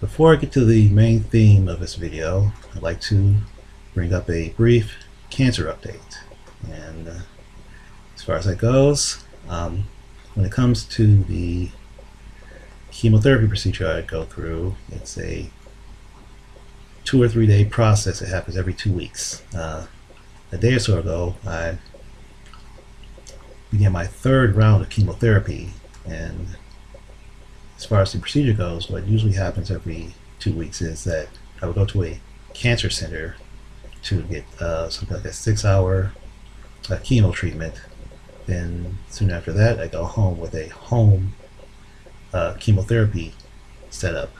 Before I get to the main theme of this video, I'd like to bring up a brief cancer update. And as far as that goes, when it comes to the chemotherapy procedure I go through, it's a 2 or 3 day process. It happens every 2 weeks. A day or so ago, I began my 3rd round of chemotherapy, and as far as the procedure goes, what usually happens every 2 weeks is that I would go to a cancer center to get something like a 6-hour chemo treatment. Then soon after that, I go home with a home chemotherapy setup.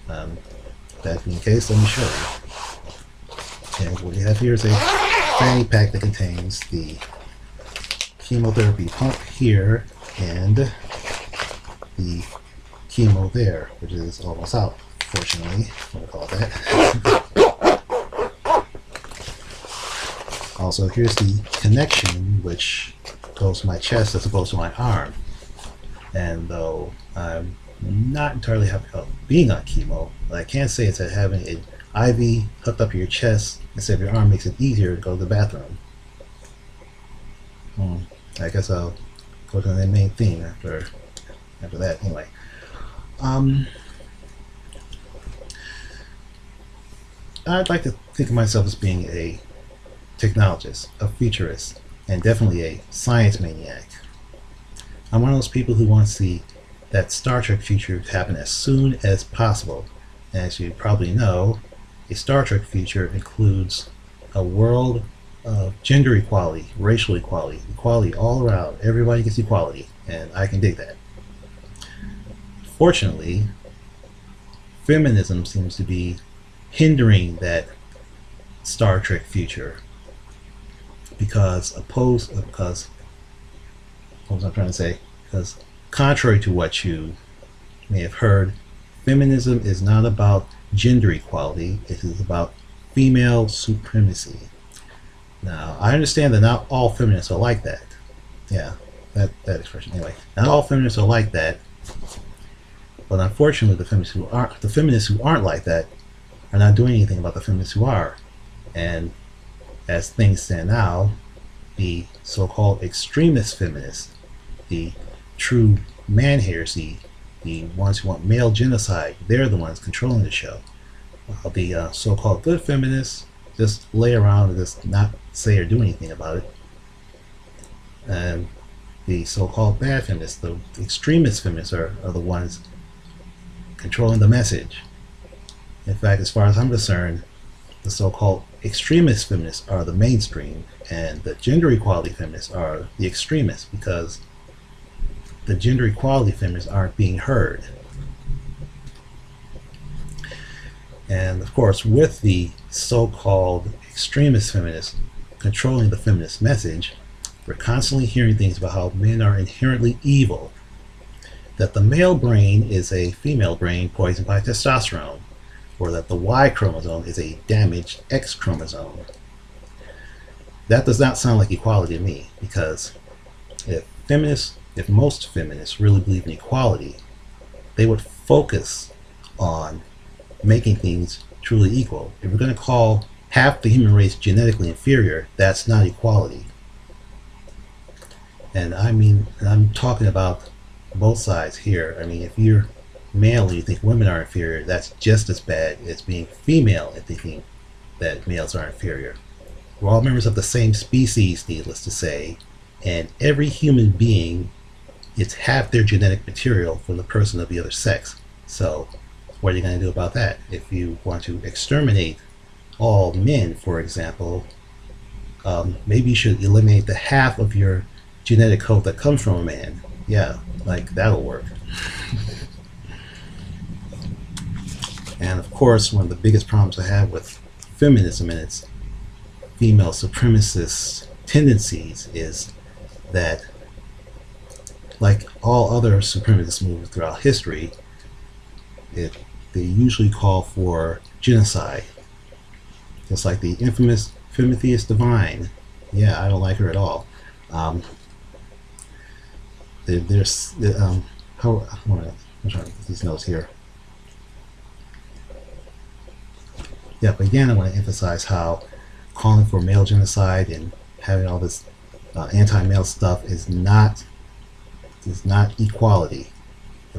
That being the case, let me show you. And what we have here is a fanny pack that contains the chemotherapy pump here and the chemo there, which is almost out, fortunately. I'm gonna call it that. Also, here's the connection, which goes to my chest as opposed to my arm. And though I'm not entirely happy about being on chemo, what I can say is that having an IV hooked up to your chest instead of your arm makes it easier to go to the bathroom. I guess I'll go to the main theme after that. Anyway, I'd like to think of myself as being a technologist, a futurist, and definitely a science maniac. I'm one of those people who wants that Star Trek future to happen as soon as possible. And as you probably know, a Star Trek future includes a world of gender equality, racial equality, equality all around. Everybody gets equality, and I can dig that. Fortunately, feminism seems to be hindering that Star Trek future because contrary to what you may have heard, feminism is not about gender equality. It is about female supremacy. Now, I understand that not all feminists are like that. Yeah, that expression. Anyway, not all feminists are like that. But unfortunately, the feminists who aren't like that are not doing anything about the feminists who are. And as things stand now, the so-called extremist feminists, the true man-haters, the ones who want male genocide, they're the ones controlling the show. While the so-called good feminists just lay around and just not say or do anything about it. And the so-called bad feminists, the extremist feminists, are the ones controlling the message. In fact, as far as I'm concerned, the so-called extremist feminists are the mainstream, and the gender equality feminists are the extremists, because the gender equality feminists aren't being heard. And of course, with the so-called extremist feminists controlling the feminist message, we're constantly hearing things about how men are inherently evil, that the male brain is a female brain poisoned by testosterone, or that the Y chromosome is a damaged X chromosome. That does not sound like equality to me, because if most feminists really believe in equality, they would focus on making things truly equal. If we're going to call half the human race genetically inferior, that's not equality. And I'm talking about both sides here. I mean, if you're male and you think women are inferior, that's just as bad as being female and thinking that males are inferior. We're all members of the same species, needless to say, and every human being is half their genetic material from the person of the other sex. So what are you going to do about that? If you want to exterminate all men, for example, maybe you should eliminate the half of your genetic code that comes from a man. Yeah, like that'll work. And of course, one of the biggest problems I have with feminism and its female supremacist tendencies is that, like all other supremacist movements throughout history, they usually call for genocide. Just like the infamous Femitheus Divine. Yeah, I don't like her at all. I'm trying to get these notes here. Yeah, but again, I want to emphasize how calling for male genocide and having all this anti-male stuff is not equality.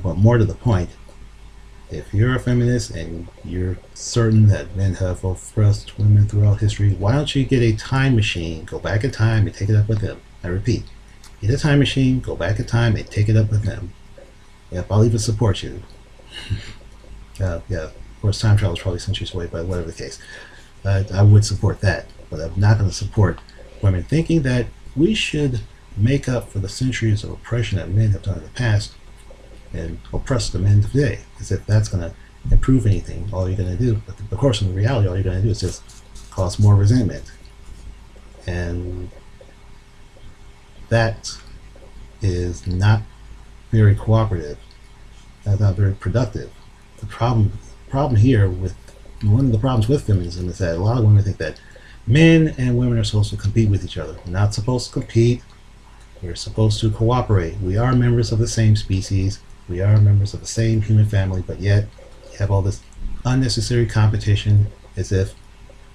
But more to the point, if you're a feminist and you're certain that men have oppressed women throughout history, why don't you get a time machine, go back in time and take it up with them? I repeat, get a time machine, go back in time and take it up with them. Yep, I'll even support you. Yeah, of course, time travel is probably centuries away, but whatever the case. I would support that, but I'm not going to support women thinking that we should make up for the centuries of oppression that men have done in the past and oppress the men today, as if that's going to improve anything. All you're going to do, but of course, in reality, all you're going to do is just cause more resentment, and that is not very cooperative. That's not very productive. The problem here with one of the problems with feminism is that a lot of women think that men and women are supposed to compete with each other. We're not supposed to compete. We're supposed to cooperate. We are members of the same species. We are members of the same human family, but yet you have all this unnecessary competition as if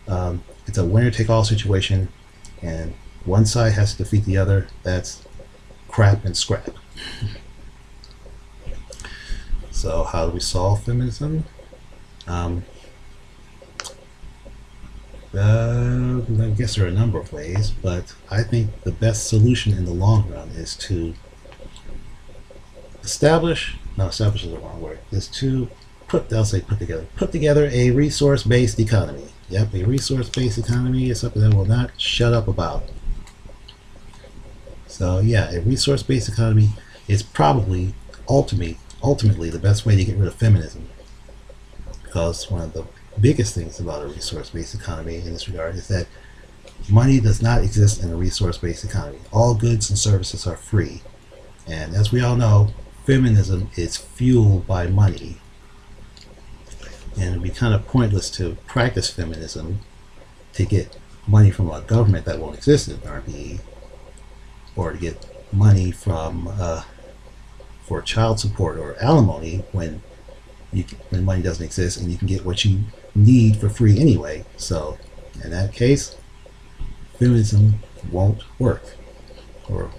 it's a winner-take-all situation and one side has to defeat the other. That's crap and scrap. So how do we solve feminism? I guess there are a number of ways, but I think the best solution in the long run is to establish is the wrong word, is to put together a resource-based economy. Yep, a resource-based economy is something that will not shut up about. So yeah, a resource-based economy is probably ultimately the best way to get rid of feminism, because one of the biggest things about a resource-based economy in this regard is that money does not exist in a resource-based economy. All goods and services are free, and as we all know, feminism is fueled by money, and it would be kind of pointless to practice feminism to get money from a government that won't exist in RBE, or to get money from for child support or alimony when money doesn't exist and you can get what you need for free anyway. So in that case, feminism won't work, or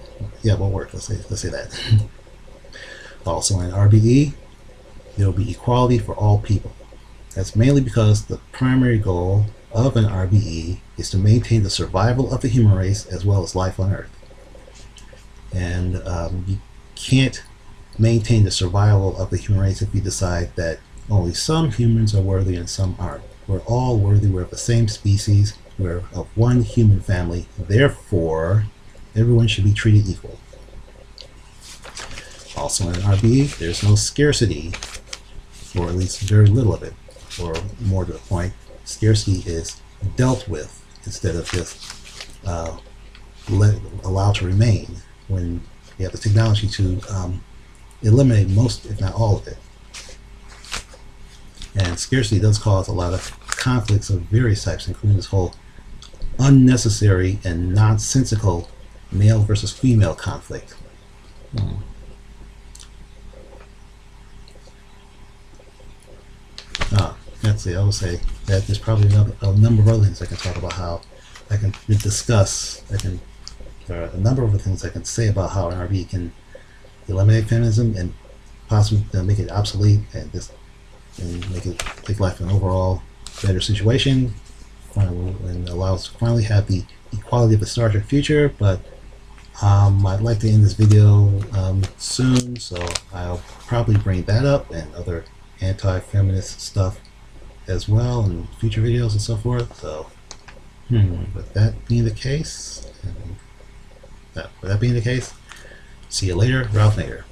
won't work. Let's say that. Also in RBE, there will be equality for all people. That's mainly because the primary goal of an RBE is to maintain the survival of the human race as well as life on Earth. And you can't maintain the survival of the human race if you decide that only some humans are worthy and some aren't. We're all worthy. We're of the same species. We're of one human family. Therefore, everyone should be treated equal. Also in RBE, there's no scarcity, or at least very little of it. Or more to the point, scarcity is dealt with instead of just allowed to remain, when you have the technology to eliminate most, if not all of it. And scarcity does cause a lot of conflicts of various types, including this whole unnecessary and nonsensical male versus female conflict. Let's see, I would say that there's probably a number of other things I can talk about, how I can discuss. There are a number of things I can say about how an RBE can eliminate feminism and possibly make it obsolete and take life in an overall better situation, and allow us to finally have the equality of the Star Trek future. But I'd like to end this video soon, so I'll probably bring that up and other anti-feminist stuff as well in future videos and so forth. So with that being the case, see you later, Ralph Nader.